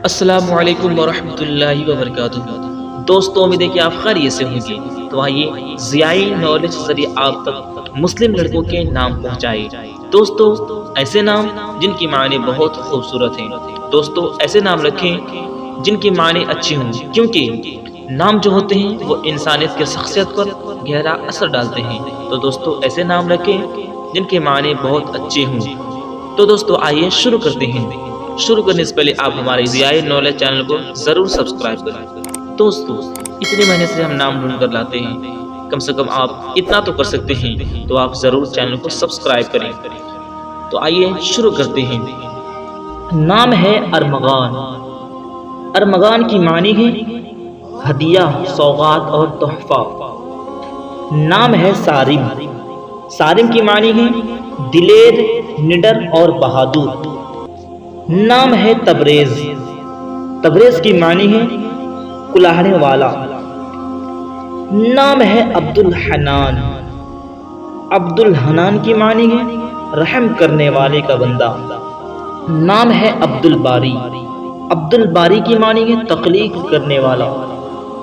السلام علیکم ورحمۃ اللہ وبرکاتہ۔ دوستوں امید ہے کہ آپ خیریت سے ہوں گے، تو آئیے ضیائی نالج سے ذریعے آپ تک مسلم لڑکوں کے نام پہنچائے۔ دوستو ایسے نام جن کی معنی بہت خوبصورت ہیں، دوستو ایسے نام رکھیں جن کی معنی اچھی ہوں، کیونکہ نام جو ہوتے ہیں وہ انسانیت کے شخصیت پر گہرا اثر ڈالتے ہیں۔ تو دوستو ایسے نام رکھیں جن کے معنی بہت اچھے ہوں۔ تو دوستو آئیے شروع کرتے ہیں۔ شروع کرنے سے پہلے آپ ہمارے ضیائی نالج چینل کو ضرور سبسکرائب کریں۔ دوستو اتنے مہینے سے ہم نام ڈھونڈ کر لاتے ہیں، کم سے کم آپ اتنا تو کر سکتے ہیں، تو آپ ضرور چینل کو سبسکرائب کریں۔ تو آئیے شروع کرتے ہیں۔ نام ہے ارمغان۔ ارمغان کی معنی ہے ہدیہ، سوغات اور تحفہ۔ نام ہے سارم۔ سارم کی معنی ہے دلیر، نڈر اور بہادر۔ نام ہے تبریز۔ تبریز کی معنی ہے کلاہنے والا۔ نام ہے عبد الحنان۔ عبد الحنان کی معنی ہے رحم کرنے والے کا بندہ۔ نام ہے عبد الباری۔ عبد الباری کی معنی ہے تخلیق کرنے والا،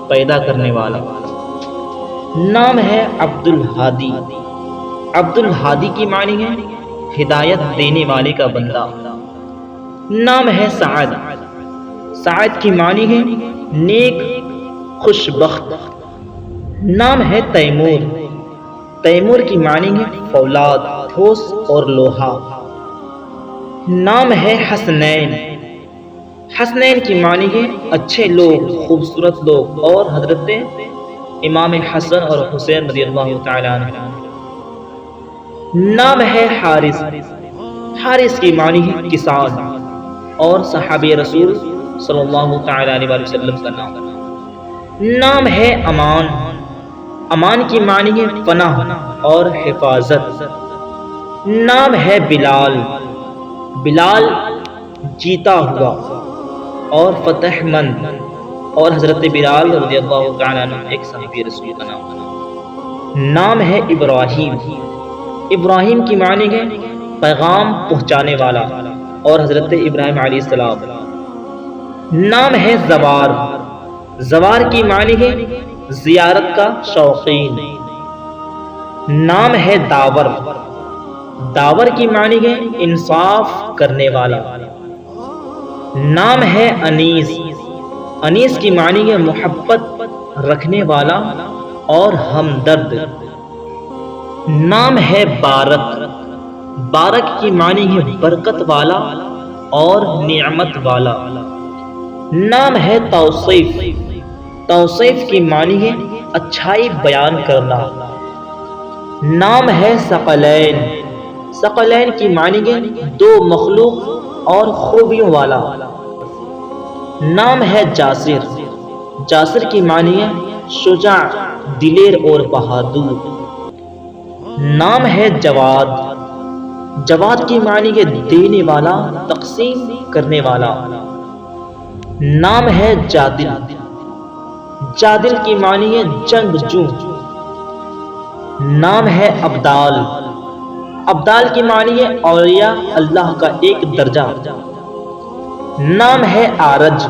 پیدا کرنے والا۔ نام ہے عبد الہادی۔ عبد الہادی کی معنی ہے ہدایت دینے والے کا بندہ۔ نام ہے سعد۔ سعد کی معنی ہے نیک، خوش بخت۔ نام ہے تیمور۔ تیمور کی معنی ہے فولاد، ٹھوس اور لوہا۔ نام ہے حسنین۔ حسنین کی معنی ہے اچھے لوگ، خوبصورت لوگ، اور حضرت امام حسن اور حسین رضی اللہ تعالیٰ عنہ۔ نام ہے حارث۔ حارث کی معنی ہے کسان اور صحابی رسول صلی اللہ تعالیٰ علیہ وسلم کا نام۔ نام ہے امان۔ امان کی معنی ہے پناہ اور حفاظت۔ نام ہے بلال۔ بلال جیتا ہوا اور فتح مند، اور حضرت بلال رضی اللہ تعالیٰ عنہ ایک صحابی رسول کا نام۔ نام ہے ابراہیم۔ ابراہیم کی معنی ہے پیغام پہنچانے والا، اور حضرت ابراہیم علیہ السلام۔ نام ہے زوار۔ زوار کی معنی ہے زیارت کا شوقین۔ نام ہے داور۔ داور کی معنی ہے انصاف کرنے والا۔ نام ہے انیس۔ انیس کی معنی ہے محبت رکھنے والا اور ہمدرد۔ نام ہے بارک۔ بارک کی معنی ہے برکت والا اور نعمت والا۔ نام ہے توصیف۔ توصیف کی معنی ہے اچھائی بیان کرنا۔ نام ہے ثقلین۔ ثقلین کی معنی ہے دو مخلوق اور خوبیوں والا۔ نام ہے جاسر۔ جاسر کی معنی ہے شجاع، دلیر اور بہادر۔ نام ہے جواد۔ جواد کی معنی ہے دینے والا، تقسیم کرنے والا۔ نام ہے جادل۔ جادل کی معنی ہے جنگجو۔ نام ہے ابدال۔ ابدال کی معنی ہے اولیاء اللہ کا ایک درجہ۔ نام ہے آرج۔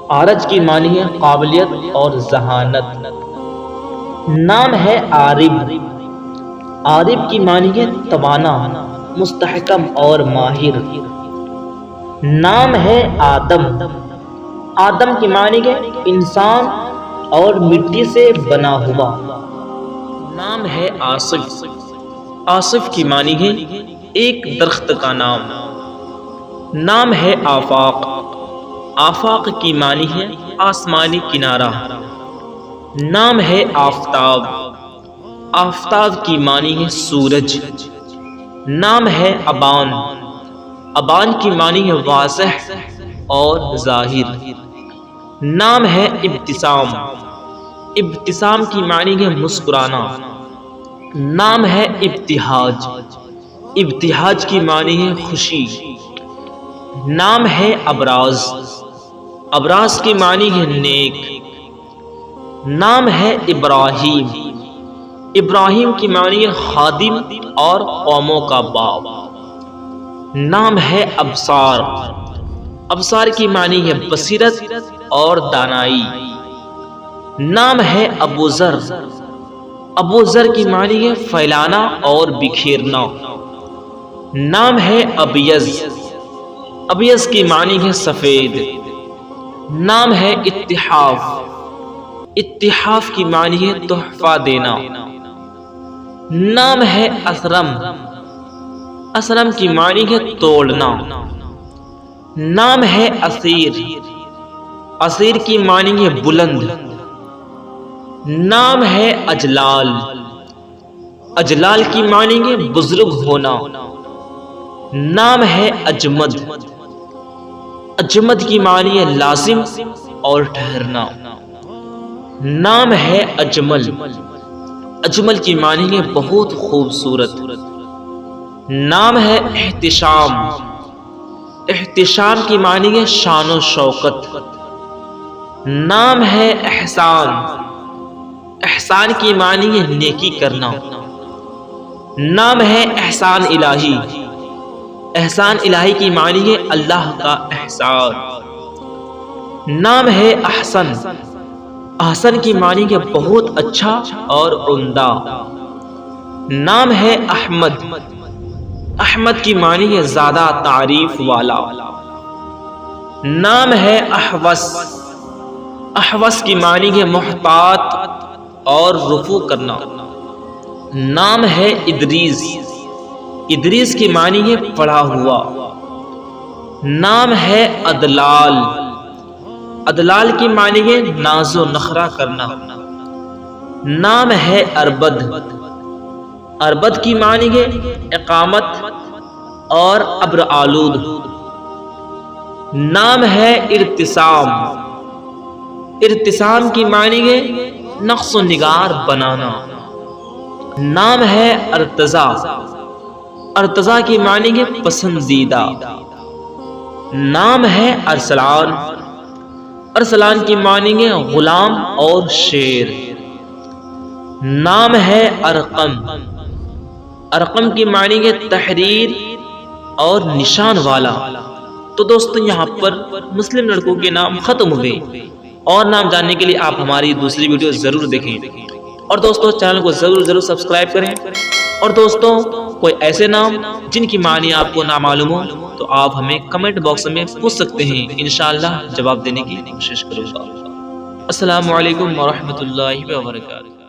آرج کی معنی ہے قابلیت اور ذہانت۔ نام ہے عارب۔ عارب کی معنی ہے توانا، مستحکم اور ماہر۔ نام ہے آدم۔ آدم کی معنی ہے انسان اور مٹی سے بنا ہوا۔ نام ہے آصف۔ آصف کی معنی ہے ایک درخت کا نام۔ نام ہے آفاق۔ آفاق کی معنی ہے آسمانی کنارہ۔ نام ہے آفتاب۔ آفتاب کی معنی ہے سورج۔ نام ہے ابان۔ ابان کی معنی ہے واضح اور ظاہر۔ نام ہے ابتسام۔ ابتسام کی معنی ہے مسکرانا۔ نام ہے ابتہاج۔ ابتہاج کی معنی ہے خوشی۔ نام ہے ابراز۔ ابراز کی معنی ہے نیک۔ نام ہے ابراہیم۔ ابراہیم کی معنی ہے خادم اور قوموں کا باپ۔ نام ہے ابصار۔ ابصار کی معنی ہے بصیرت اور دانائی۔ نام ہے ابو ذر۔ ابو ذر کی معنی ہے پھیلانا اور بکھیرنا۔ نام ہے ابیض۔ ابیض کی معنی ہے سفید۔ نام ہے اتحاف۔ اتحاف کی معنی ہے تحفہ دینا۔ نام ہے اسرم۔ اسرم کی معنی ہے توڑنا۔ نام ہے اسیر۔ اسیر کی معنی ہے بلند۔ نام ہے اجلال۔ اجلال کی معنی ہے بزرگ ہونا۔ نام ہے اجمد۔ اجمد کی معنی ہے لازم اور ٹھہرنا۔ نام ہے اجمل۔ اجمل کی معنی ہے بہت خوبصورت۔ نام ہے احتشام۔ احتشام کی معنی ہے شان و شوکت۔ نام ہے احسان۔ احسان کی معنی ہے نیکی کرنا۔ نام ہے احسان الہی۔ احسان الہی کی معنی ہے اللہ کا احسان۔ نام ہے احسن۔ احسن کی معنی ہے بہت اچھا اور عمدہ۔ نام ہے احمد۔ احمد کی معنی ہے زیادہ تعریف والا۔ نام ہے احوس۔ احوس کی معنی ہے محتاط اور رفو کرنا۔ نام ہے ادریس۔ ادریس کی معنی ہے پڑھا ہوا۔ نام ہے ادلال۔ ادلال کی معنی ہے ناز و نخرہ کرنا۔ نام ہے اربد۔ اربد کی معنی ہے اقامت اور ابر آلود۔ نام ہے ارتسام۔ ارتسام کی معنی ہے نقص و نگار بنانا۔ نام ہے ارتضا۔ ارتضا کی معنی ہے پسندیدہ۔ نام ہے ارسلان۔ ارسلان کی معنی ہے غلام اور شیر۔ نام ہے ارقم۔ ارقم کی معنی ہے تحریر اور نشان والا۔ تو دوستو یہاں پر مسلم لڑکوں کے نام ختم ہوئے، اور نام جاننے کے لیے آپ ہماری دوسری ویڈیو ضرور دیکھیں، اور دوستو چینل کو ضرور سبسکرائب کریں۔ اور دوستو کوئی ایسے نام جن کی معنی آپ کو نامعلوم ہو تو آپ ہمیں کمنٹ باکس میں پوچھ سکتے ہیں، انشاءاللہ جواب دینے کی کوشش کروں گا۔ السلام علیکم ورحمۃ اللہ وبرکاتہ۔